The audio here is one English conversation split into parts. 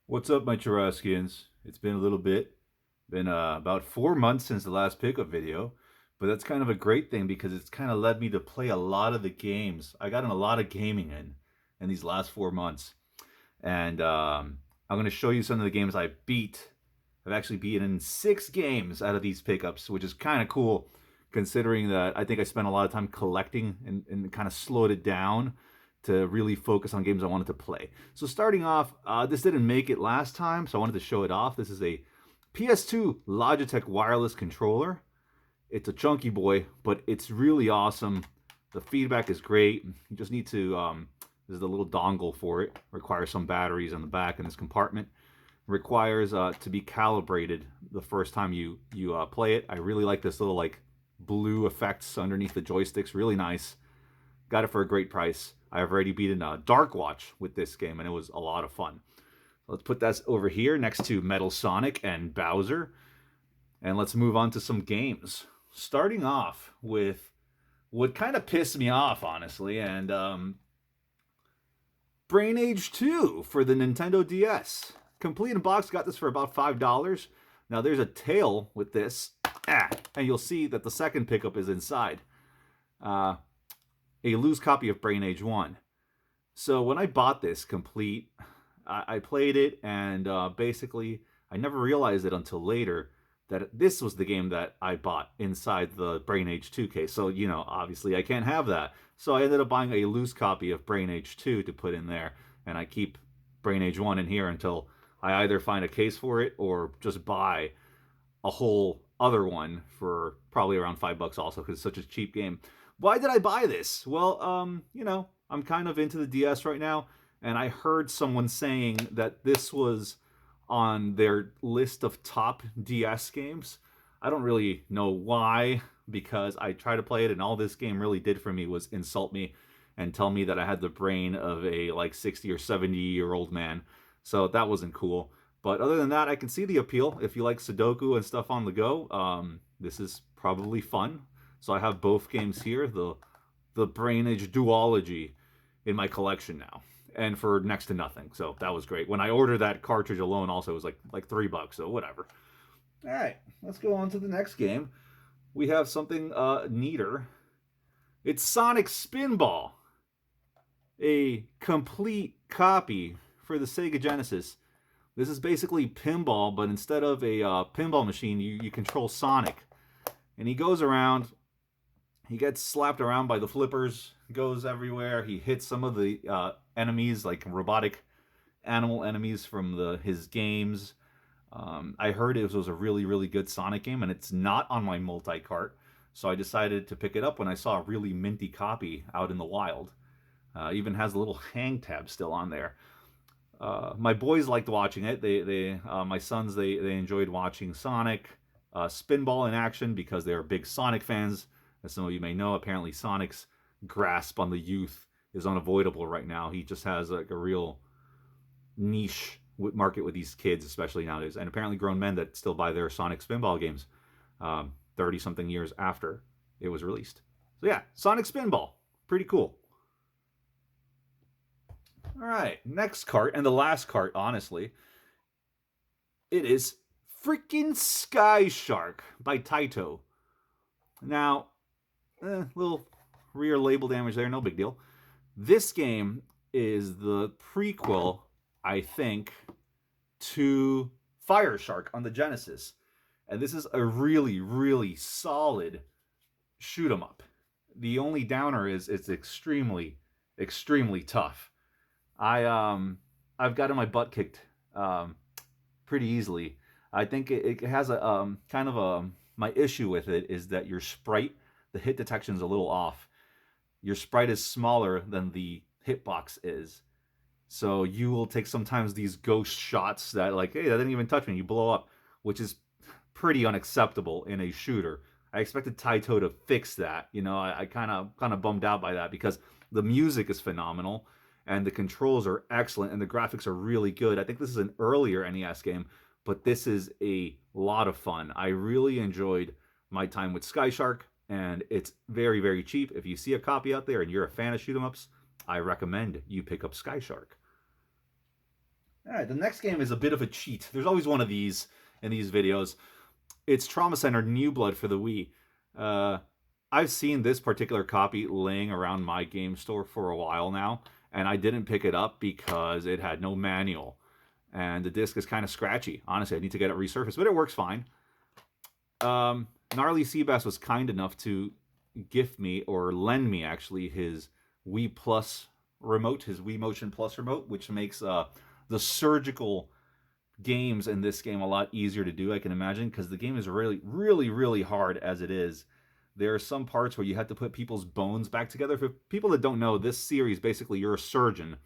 What's up, my Charaskians? It's been a little bit. Been about 4 months since the last pickup video, but that's kind of a great thing because it's kind of led me to play a lot of the games. I got in a lot of gaming in these last 4 months, and I'm going to show you some of the games I beat. I've actually beaten 6 games out of these pickups, which is kind of cool considering that I think I spent a lot of time collecting and kind of slowed it down to really focus on games I wanted to play. So starting off, this didn't make it last time, so I wanted to show it off. This is a PS2 Logitech wireless controller. It's a chunky boy, but it's really awesome. The feedback is great. You just need to, there's the little dongle for it. Requires some batteries on the back in this compartment. Requires to be calibrated the first time you play it. I really like this little like blue effects underneath the joysticks. Really nice. Got it for a great price. I've already beaten Dark Watch with this game, and it was a lot of fun. Let's put that over here next to Metal Sonic and Bowser, and let's move on to some games. Starting off with what kind of pissed me off, honestly, and Brain Age 2 for the Nintendo DS. Complete in box, got this for about $5. Now there's a tail with this, and you'll see that the second pickup is inside. Uh, a loose copy of Brain Age 1. So when I bought this complete, I played it, and basically, I never realized it until later that this was the game that I bought inside the Brain Age 2 case. So, obviously I can't have that. So I ended up buying a loose copy of Brain Age 2 to put in there, and I keep Brain Age 1 in here until I either find a case for it or just buy a whole other one for probably around $5 also because it's such a cheap game. Why did I buy this? Well, I'm kind of into the DS right now, and I heard someone saying that this was on their list of top DS games. I don't really know why, because I tried to play it, and all this game really did for me was insult me and tell me that I had the brain of a like 60 or 70-year-old man. So that wasn't cool. But other than that, I can see the appeal. If you like Sudoku and stuff on the go, this is probably fun. So I have both games here, the Brainage duology in my collection now, and for next to nothing. So that was great. When I ordered that cartridge alone, also it was like $3. So whatever. All right, let's go on to the next game. We have something neater. It's Sonic Spinball, a complete copy for the Sega Genesis. This is basically pinball, but instead of a pinball machine, you control Sonic. And he goes around, he gets slapped around by the flippers, goes everywhere. He hits some of the enemies, like robotic animal enemies from his games. I heard it was a really, really good Sonic game, and it's not on my multi-cart. So I decided to pick it up when I saw a really minty copy out in the wild. Even has a little hang tab still on there. My boys liked watching it. My sons, they enjoyed watching Sonic Spinball in action because they're big Sonic fans. As some of you may know, apparently Sonic's grasp on the youth is unavoidable right now. He just has like a real niche market with these kids, especially nowadays, and apparently grown men that still buy their Sonic Spinball games 30 something years after it was released. So yeah, Sonic Spinball, pretty cool. All right, next cart, and the last cart, honestly, it is freaking Sky Shark by Taito. Now, little rear label damage there, no big deal. This game is the prequel, I think, to Fire Shark on the Genesis. And this is a really, really solid shoot 'em up. The only downer is it's extremely, extremely tough. I've gotten my butt kicked pretty easily. I think it has a kind of a my issue with it is that your sprite, the hit detection is a little off. Your sprite is smaller than the hitbox is, so you will take sometimes these ghost shots that like, hey, that didn't even touch me. You blow up, which is pretty unacceptable in a shooter. I expected Taito to fix that. I kind of bummed out by that because the music is phenomenal and the controls are excellent and the graphics are really good. I think this is an earlier NES game, but this is a lot of fun. I really enjoyed my time with Sky Shark, and it's very, very cheap. If you see a copy out there and you're a fan of shoot 'em ups, I recommend you pick up Sky Shark. All right, the next game is a bit of a cheat. There's always one of these in these videos. It's Trauma Center New Blood for the Wii. Uh, I've seen this particular copy laying around my game store for a while now, and I didn't pick it up because it had no manual. And the disc is kind of scratchy. Honestly, I need to get it resurfaced, but it works fine. Gnarly Seabass was kind enough to gift me, or lend me actually, his Wii Plus remote, his Wii Motion Plus remote, which makes the surgical games in this game a lot easier to do, I can imagine, because the game is really, really, really hard as it is. There are some parts where you have to put people's bones back together. For people that don't know, this series, basically, you're a surgeon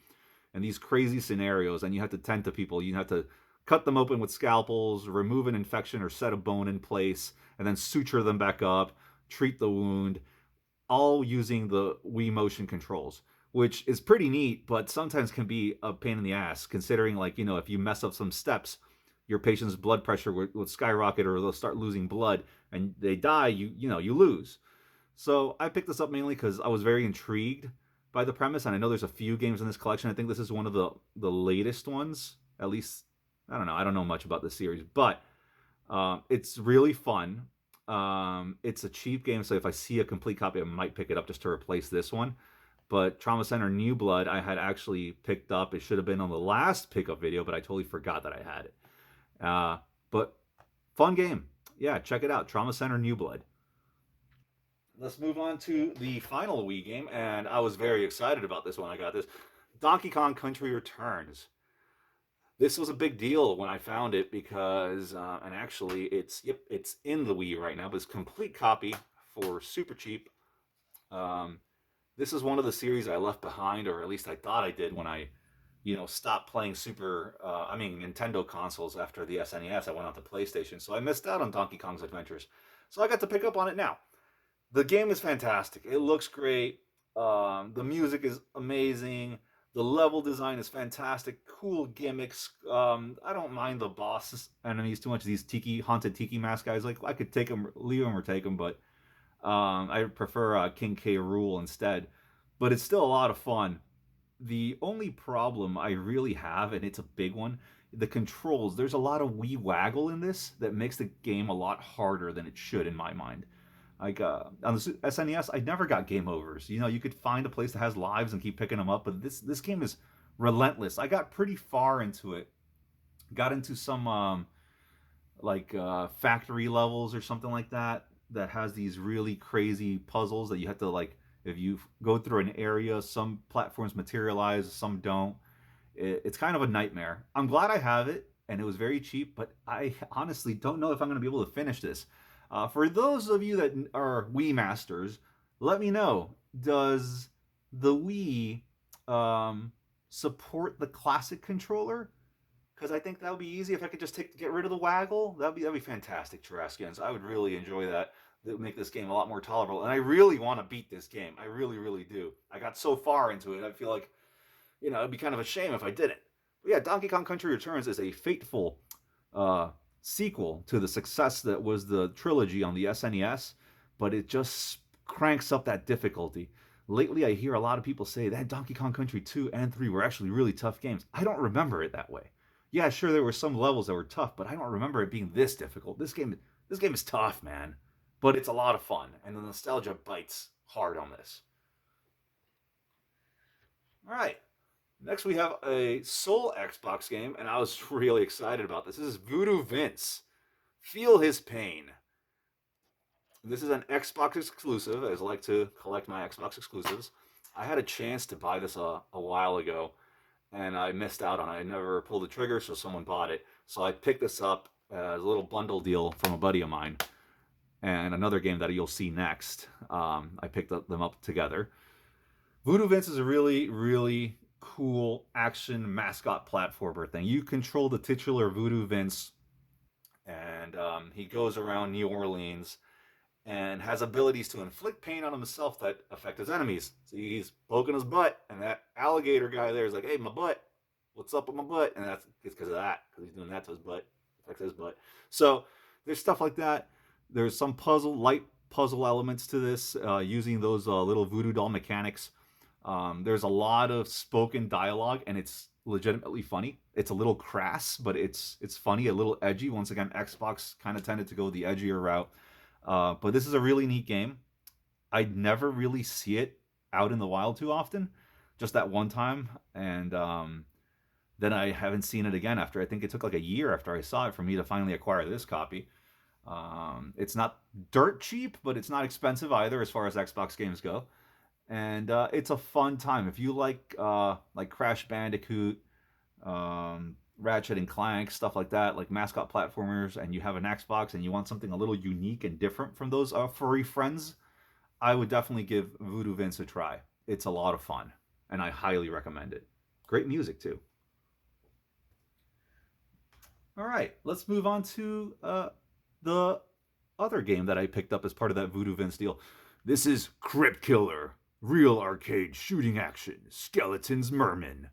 in these crazy scenarios, and you have to tend to people. You have to cut them open with scalpels, remove an infection or set a bone in place, and then suture them back up, treat the wound, all using the Wii motion controls, which is pretty neat, but sometimes can be a pain in the ass, considering, like, you know, if you mess up some steps, your patient's blood pressure would skyrocket, or they'll start losing blood and they die, you lose. So I picked this up mainly because I was very intrigued by the premise, and I know there's a few games in this collection. I think this is one of the latest ones, at least. I don't know. I don't know much about the series, but it's really fun. It's a cheap game, so if I see a complete copy, I might pick it up just to replace this one. But Trauma Center New Blood, I had actually picked up. It should have been on the last pickup video, but I totally forgot that I had it. But fun game. Yeah, check it out. Trauma Center New Blood. Let's move on to the final Wii game, and I was very excited about this when I got this. Donkey Kong Country Returns. This was a big deal when I found it because, and actually, it's in the Wii right now, but it's a complete copy for super cheap. This is one of the series I left behind, or at least I thought I did when I, stopped playing Nintendo consoles after the SNES. I went on to PlayStation, so I missed out on Donkey Kong's Adventures. So I got to pick up on it now. The game is fantastic. It looks great. The music is amazing. The level design is fantastic. Cool gimmicks. I don't mind the boss enemies too much. These haunted tiki mask guys. Like, I could take them, leave them, or take them, but I prefer King K. Rool instead. But it's still a lot of fun. The only problem I really have, and it's a big one, the controls. There's a lot of wee waggle in this that makes the game a lot harder than it should, in my mind. Like, on the SNES, I never got game overs. You could find a place that has lives and keep picking them up, but this game is relentless. I got pretty far into it. Got into some factory levels or something like that has these really crazy puzzles that you have to, like, if you go through an area, some platforms materialize, some don't. It's kind of a nightmare. I'm glad I have it, and it was very cheap, but I honestly don't know if I'm going to be able to finish this. For those of you that are Wii masters, let me know. Does the Wii support the classic controller? Because I think that would be easy if I could just get rid of the waggle. That'd be fantastic, Terraskians. I would really enjoy that. That would make this game a lot more tolerable. And I really want to beat this game. I really, really do. I got so far into it, I feel like, it'd be kind of a shame if I didn't. But yeah, Donkey Kong Country Returns is a fateful sequel to the success that was the trilogy on the SNES, but it just cranks up that difficulty. Lately, I hear a lot of people say that Donkey Kong Country 2 and 3 were actually really tough games. I don't remember it that way. Yeah, sure, there were some levels that were tough, but I don't remember it being this difficult. This game is tough, man. But it's a lot of fun, and the nostalgia bites hard on this. All right. Next, we have a sole Xbox game, and I was really excited about this. This is Voodoo Vince. Feel His Pain. This is an Xbox exclusive, as I like to collect my Xbox exclusives. I had a chance to buy this a while ago, and I missed out on it. I never pulled the trigger, so someone bought it. So I picked this up as a little bundle deal from a buddy of mine. And another game that you'll see next, I picked them up together. Voodoo Vince is a really, really cool action mascot platformer thing. You control the titular Voodoo Vince, and he goes around New Orleans and has abilities to inflict pain on himself that affect his enemies. So he's poking his butt, and that alligator guy there is like, "Hey, my butt, what's up with my butt?" And it's because of that, because he's doing that to his butt, affects his butt. So there's stuff like that. There's some light puzzle elements to this, using those little voodoo doll mechanics. There's a lot of spoken dialogue, and it's legitimately funny. It's a little crass, but it's funny, a little edgy. Once again, Xbox kind of tended to go the edgier route. But this is a really neat game. I'd never really see it out in the wild too often, just that one time, and then I haven't seen it again after I think it took like a year after I saw it for me to finally acquire this copy. It's not dirt cheap, but it's not expensive either as far as Xbox games go, and it's a fun time if you like Crash Bandicoot, Ratchet and Clank, stuff like that, like mascot platformers, and you have an Xbox and you want something a little unique and different from those furry friends. I would definitely give Voodoo Vince a try. It's a lot of fun, and I highly recommend it. Great music too. All right, let's move on to the other game that I picked up as part of that Voodoo Vince deal. This is Crypt Killer, real arcade shooting action, Skeletons Merman.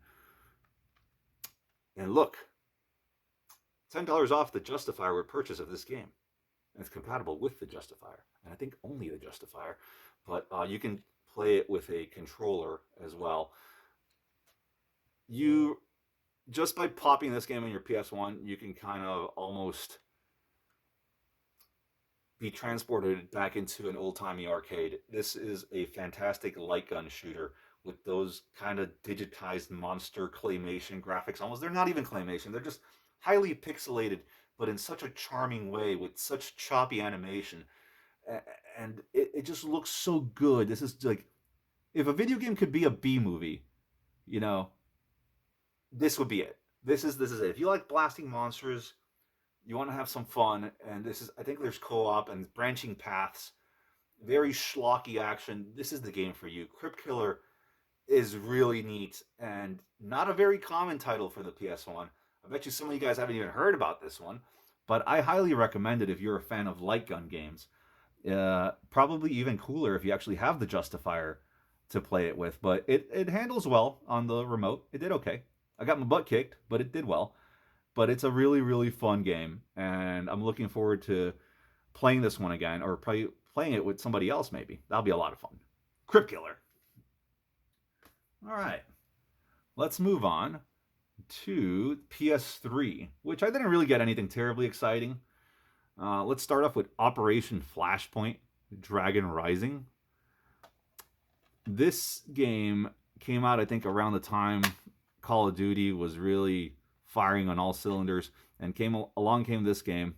And look, $10 off the Justifier with purchase of this game. And it's compatible with the Justifier, and I think only the Justifier. But you can play it with a controller as well. You just by popping this game in your PS1, you can kind of almost be transported back into an old-timey arcade. This is a fantastic light gun shooter with those kind of digitized monster claymation graphics. Almost, they're not even claymation. They're just highly pixelated, but in such a charming way with such choppy animation. And it just looks so good. This is like, if a video game could be a B movie, you know, this would be it. This is it. If you like blasting monsters, you want to have some fun, and this is, I think there's co-op and branching paths, very schlocky action. This is the game for you. Crypt Killer is really neat and not a very common title for the PS1. I bet you some of you guys haven't even heard about this one, but I highly recommend it if you're a fan of light gun games. Probably even cooler if you actually have the Justifier to play it with, but it handles well on the remote. It did okay. I got my butt kicked, but it did well. But it's a really, really fun game, and I'm looking forward to playing this one again, or probably playing it with somebody else maybe. That'll be a lot of fun. Crypt Killer. All right, let's move on to PS3, which I didn't really get anything terribly exciting. Let's start off with Operation Flashpoint Dragon Rising. This game came out, I think, around the time Call of Duty was really firing on all cylinders, and along came this game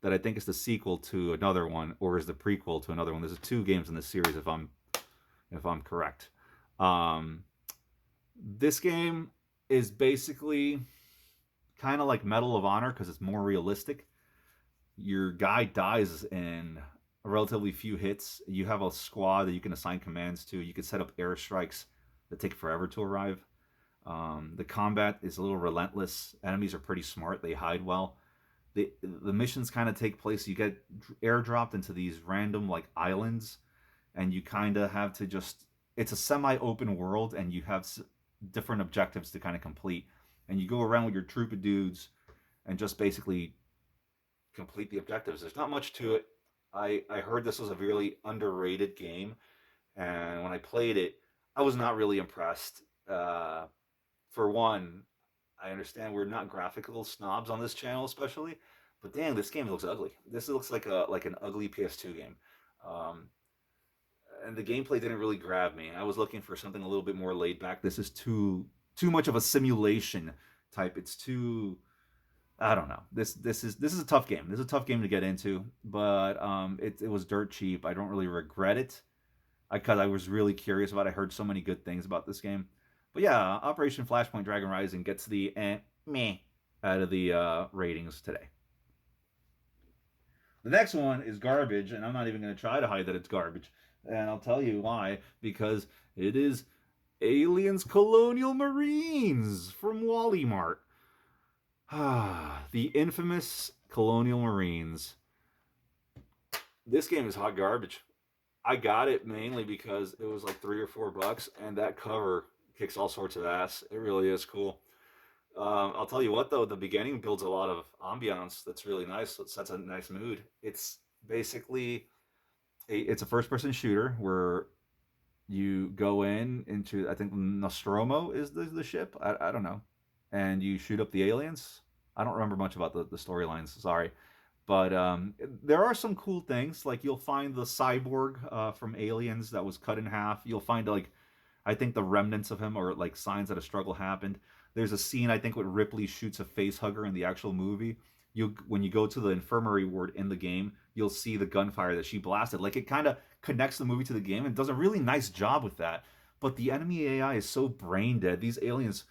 that I think is the sequel to another one, or is the prequel to another one. There's two games in this series, if I'm correct. This game is basically kind of like Medal of Honor because it's more realistic. Your guy dies in a relatively few hits. You have a squad that you can assign commands to. You can set up airstrikes that take forever to arrive. The combat is a little relentless. Enemies are pretty smart. They hide well. The missions kind of take place. You get airdropped into these random like islands, and you kind of have to just. It's a semi-open world, and you have different objectives to kind of complete. And you go around with your troop of dudes, and just basically complete the objectives. There's not much to it. I heard this was a really underrated game, and when I played it, I was not really impressed. For one, I understand we're not graphical snobs on this channel, especially, but dang, this game looks ugly. This looks like an ugly PS2 game, and the gameplay didn't really grab me. I was looking for something a little bit more laid back. This is too much of a simulation type. It's too. I don't know. This is a tough game. This is a tough game to get into, but it was dirt cheap. I don't really regret it because I was really curious about it. I heard so many good things about this game. But yeah, Operation Flashpoint Dragon Rising gets the meh out of the ratings today. The next one is garbage, and I'm not even going to try to hide that it's garbage. And I'll tell you why. Because it is Aliens Colonial Marines from Wally Mart. The infamous Colonial Marines. This game is hot garbage. I got it mainly because it was like $3 or $4, and that cover kicks all sorts of ass. It really is cool. I'll tell you what, though, the beginning builds a lot of ambiance that's really nice. It sets a nice mood. It's basically it's a first-person shooter where you go into, I think Nostromo is the ship. I don't know. and you shoot up the aliens. I don't remember much about the storylines, sorry. But there are some cool things. Like you'll find the cyborg from Aliens that was cut in half. You'll find like I think the remnants of him or like signs that a struggle happened. There's a scene I think where Ripley shoots a face hugger in the actual movie. You when you go to the infirmary ward in the game, you'll see the gunfire that she blasted. Like it kind of connects the movie to the game and does a really nice job with that. But the enemy AI is so brain dead. These aliens,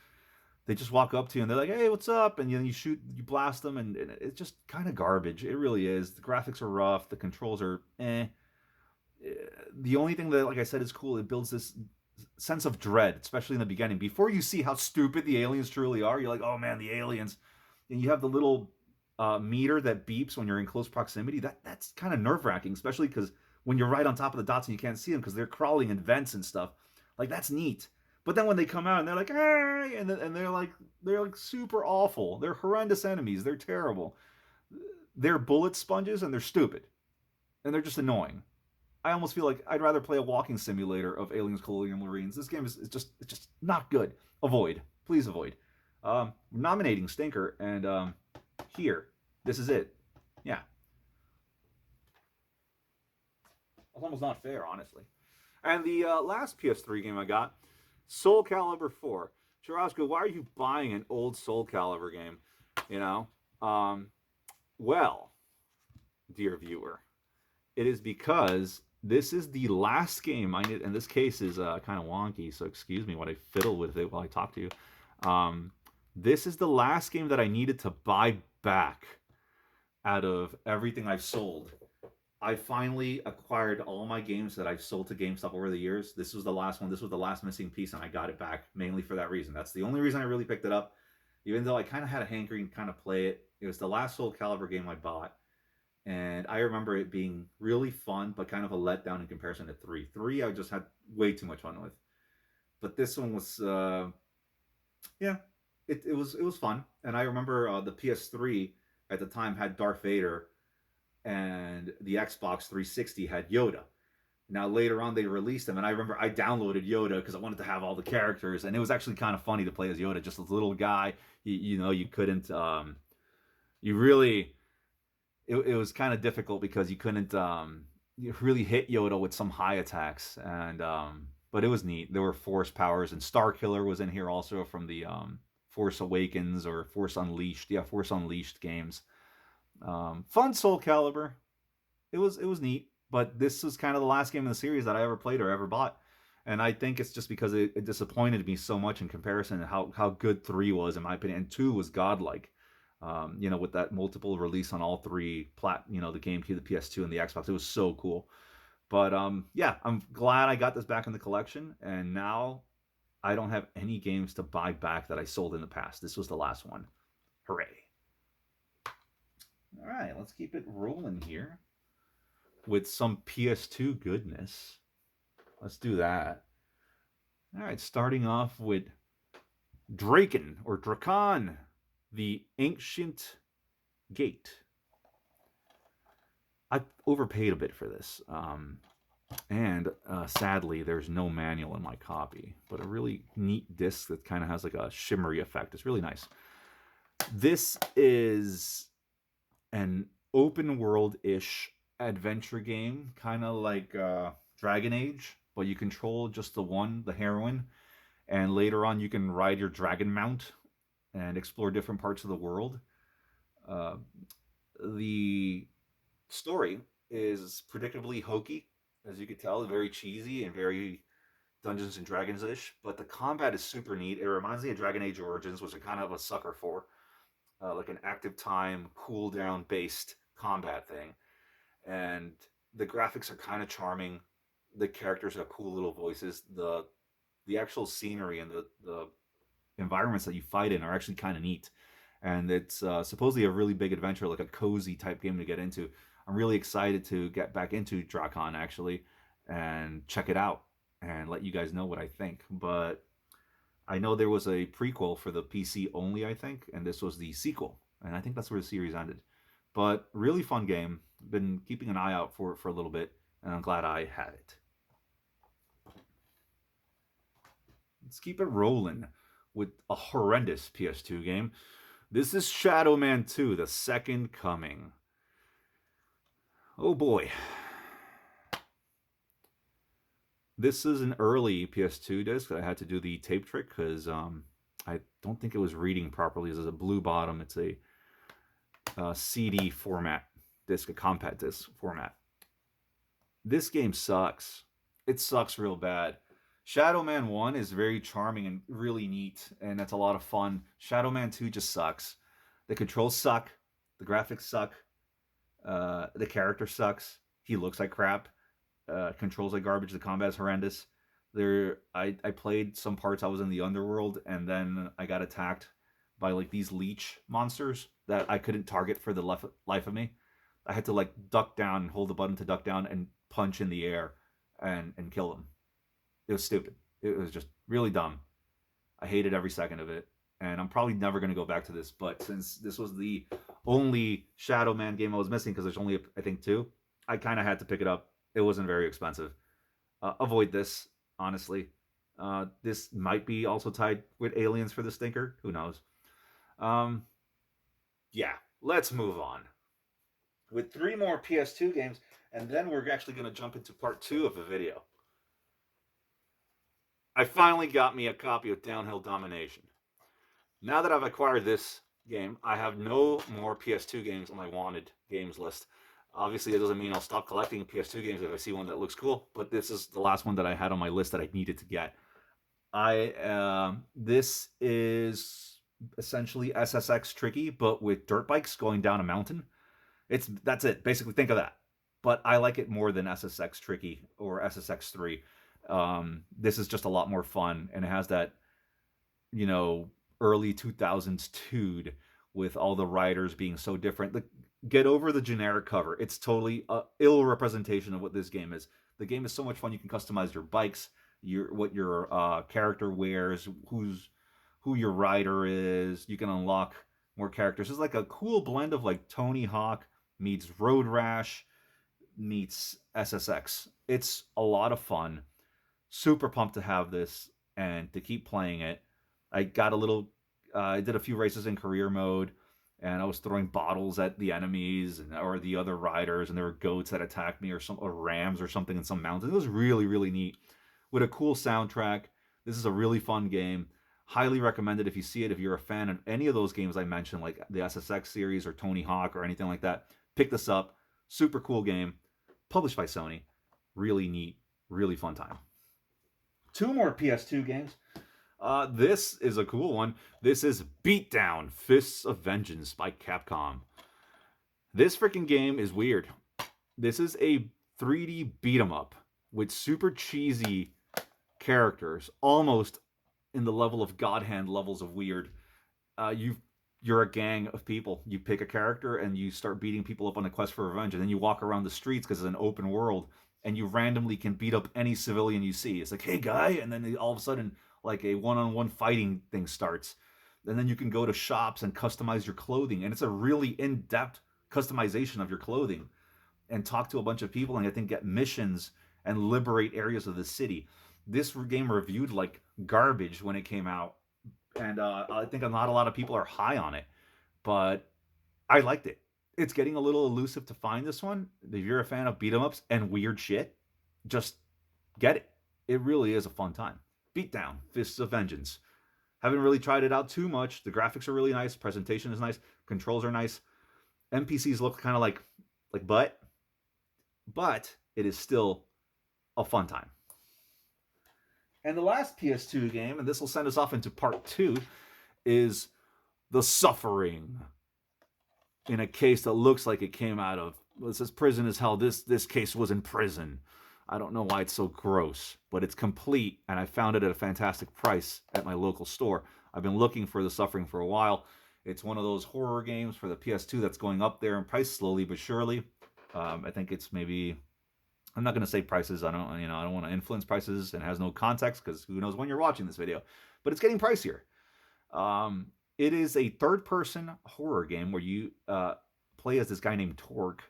they just walk up to you and they're like, "Hey, what's up?" And you shoot, you blast them, and it's just kind of garbage. It really is. The graphics are rough. The controls are eh. The only thing that, like I said, is cool. It builds this sense of dread, especially in the beginning. Before you see how stupid the aliens truly are, you're like, "Oh man, the aliens!" And you have the little meter that beeps when you're in close proximity. That's kind of nerve wracking, especially because when you're right on top of the dots and you can't see them because they're crawling in vents and stuff. Like that's neat. But then when they come out and they're like, "Hey," and they're like super awful. They're horrendous enemies. They're terrible. They're bullet sponges and they're stupid and they're just annoying. I almost feel like I'd rather play a walking simulator of Aliens Colonial Marines. This game is it's just not good. Avoid. Please avoid. Nominating Stinker, and here. This is it. Yeah. That's almost not fair, honestly. And the last PS3 game I got, Soul Calibur 4. Churrasco, why are you buying an old Soul Calibur game? You know? Well, dear viewer, it is because this is the last game I need, and this case is kind of wonky, so excuse me while I fiddle with it while I talk to you. This is the last game that I needed to buy back out of everything I've sold. I finally acquired all my games that I've sold to GameStop over the years. This was the last one. This was the last missing piece, and I got it back mainly for that reason. That's the only reason I really picked it up, even though I kind of had a hankering to kind of play it. It was the last Soul Calibur game I bought, and I remember it being really fun, but kind of a letdown in comparison to 3. 3 I just had way too much fun with. But this one was, yeah, it was fun. And I remember the PS3 at the time had Darth Vader, and the Xbox 360 had Yoda. Now later on they released them, and I remember I downloaded Yoda because I wanted to have all the characters, and it was actually kind of funny to play as Yoda, just a little guy. You couldn't, you really, it was kind of difficult because you couldn't you really hit Yoda with some high attacks, and but it was neat. There were Force powers, and Star Killer was in here also from the Force Awakens or Force Unleashed, yeah, Force Unleashed games. Fun Soul Calibur. It was neat, but this was kind of the last game in the series that I ever played or ever bought, and I think it's just because it disappointed me so much in comparison to how good 3 was in my opinion, and 2 was godlike. With that multiple release on all three the GameCube, the PS2, and the Xbox, it was so cool. But yeah, I'm glad I got this back in the collection, and now I don't have any games to buy back that I sold in the past. This was the last one. Hooray! All right, let's keep it rolling here with some PS2 goodness. Let's do that. All right, starting off with Draken or Drakan, the Ancient Gate. I overpaid a bit for this, and sadly, there's no manual in my copy, but a really neat disc that kind of has like a shimmery effect. It's really nice. This is an open world-ish adventure game, kind of like Dragon Age, but you control just the heroine, and later on you can ride your dragon mount and explore different parts of the world. The story is predictably hokey, as you could tell, very cheesy and very Dungeons and Dragons ish. But the combat is super neat. It reminds me of Dragon Age Origins, which I'm kind of a sucker for, like an active time cooldown based combat thing. And the graphics are kind of charming. The characters have cool little voices. The actual scenery and the environments that you fight in are actually kind of neat, and it's supposedly a really big adventure, like a cozy type game to get into. I'm really excited to get back into Drakan actually and check it out and let you guys know what I think. But I know there was a prequel for the PC only, I think, and this was the sequel, and I think that's where the series ended. But really fun game. Been keeping an eye out for it for a little bit, and I'm glad I had it. Let's keep it rolling with a horrendous PS2 game. This is Shadow Man 2, The Second Coming. Oh boy. This is an early PS2 disc. I had to do the tape trick because I don't think it was reading properly. This is a blue bottom. It's a CD format disc, a compact disc format. This game sucks. It sucks real bad. Shadow Man 1 is very charming and really neat, and that's a lot of fun. Shadow Man 2 just sucks. The controls suck. The graphics suck. The character sucks. He looks like crap. Controls like garbage. The combat is horrendous. I played some parts. I was in the underworld, and then I got attacked by like these leech monsters that I couldn't target for the life of me. I had to like duck down, hold the button to duck down, and punch in the air and kill them. It was stupid. It was just really dumb. I hated every second of it, and I'm probably never going to go back to this. But since this was the only Shadow Man game I was missing, because there's only I think 2, I kind of had to pick it up. It wasn't very expensive. Avoid this, honestly. This might be also tied with Aliens for the stinker. Who knows? Yeah, let's move on. With 3 more PS2 games, and then we're actually going to jump into part 2 of the video. I finally got me a copy of Downhill Domination. Now that I've acquired this game, I have no more PS2 games on my wanted games list. Obviously, it doesn't mean I'll stop collecting PS2 games if I see one that looks cool, but this is the last one that I had on my list that I needed to get. This is essentially SSX Tricky, but with dirt bikes going down a mountain. That's it. Basically, think of that. But I like it more than SSX Tricky or SSX 3. This is just a lot more fun, and it has that, early 2000s tude with all the riders being so different. Get over the generic cover. It's totally ill representation of what this game is. The game is so much fun. You can customize your bikes, what your character wears, who your rider is. You can unlock more characters. It's like a cool blend of like Tony Hawk meets Road Rash meets SSX. It's a lot of fun. Super pumped to have this and to keep playing it. I got I did a few races in career mode, and I was throwing bottles at the enemies or the other riders, and there were goats that attacked me or rams or something in some mountain. It was really, really neat with a cool soundtrack. This is a really fun game. Highly recommended if you see it. If you're a fan of any of those games I mentioned, like the SSX series or Tony Hawk or anything like that, pick this up. Super cool game. Published by Sony. Really neat. Really fun time. 2 more PS2 games. This is a cool one. This is Beatdown: Fists of Vengeance by Capcom. This freaking game is weird. This is a 3D beat 'em up with super cheesy characters, almost in the level of God Hand levels of weird. You're a gang of people. You pick a character and you start beating people up on a quest for revenge, and then you walk around the streets because it's an open world, and you randomly can beat up any civilian you see. It's like, hey guy, and then all of a sudden like a one-on-one fighting thing starts. And then you can go to shops and customize your clothing, and it's a really in-depth customization of your clothing, and talk to a bunch of people, and I think get missions and liberate areas of the city. This game reviewed like garbage when it came out, and I think not a lot of people are high on it, but I liked it. It's getting a little elusive to find this one. If you're a fan of beat 'em ups and weird shit, just get it. It really is a fun time. Beatdown: Fists of Vengeance. Haven't really tried it out too much. The graphics are really nice. Presentation is nice. Controls are nice. NPCs look kind of like but it is still a fun time. And the last PS2 game, and this will send us off into part 2, is The Suffering. In a case that looks like it came out of, it says prison is hell. This case was in prison. I don't know why it's so gross, but it's complete, and I found it at a fantastic price at my local store. I've been looking for The Suffering for a while. It's one of those horror games for the PS2 that's going up there in price slowly but surely. I think it's maybe, I'm not going to say prices. I don't want to influence prices, and it has no context because who knows when you're watching this video. But it's getting pricier. It is a third-person horror game where you play as this guy named Torg,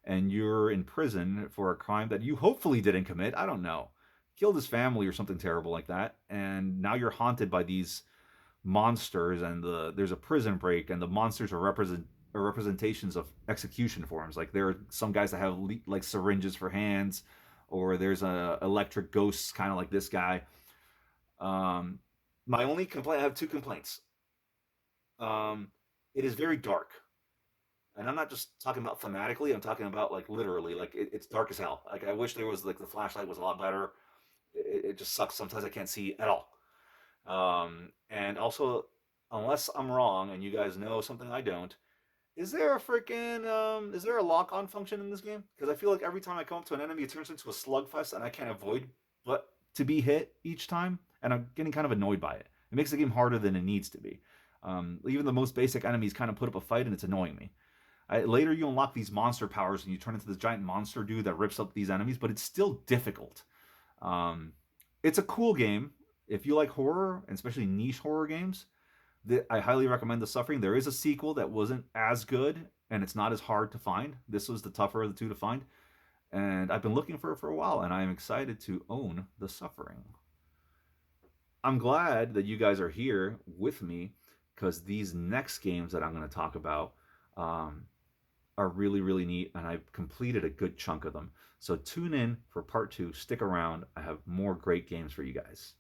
and you're in prison for a crime that you hopefully didn't commit. I don't know. killed his family or something terrible like that, and now you're haunted by these monsters, and there's a prison break, and the monsters are representations of execution forms. Like there are some guys that have like syringes for hands, or there's a electric ghosts, kind of like this guy. Um, my only complaint, I have two complaints. Um, it is very dark, and I'm not just talking about thematically. I'm talking about like literally, like it's dark as hell. Like I wish there was like the flashlight was a lot better. It just sucks. Sometimes I can't see at all. And also, unless I'm wrong and you guys know something I don't, is there a freaking is there a lock on function in this game? Because I feel like every time I come up to an enemy, it turns into a slugfest, and I can't avoid but to be hit each time, and I'm getting kind of annoyed by it. It makes the game harder than it needs to be. Even the most basic enemies kind of put up a fight, and it's annoying me. Later, you unlock these monster powers, and you turn into this giant monster dude that rips up these enemies, but it's still difficult. Um, it's a cool game if you like horror, and especially niche horror games. I highly recommend The Suffering. There is a sequel that wasn't as good, and it's not as hard to find. This was the tougher of the two to find, and I've been looking for it for a while, and I am excited to own The Suffering. I'm glad that you guys are here with me because these next games that I'm going to talk about um, are really, really neat, and I've completed a good chunk of them. So tune in for part two. Stick around. I have more great games for you guys.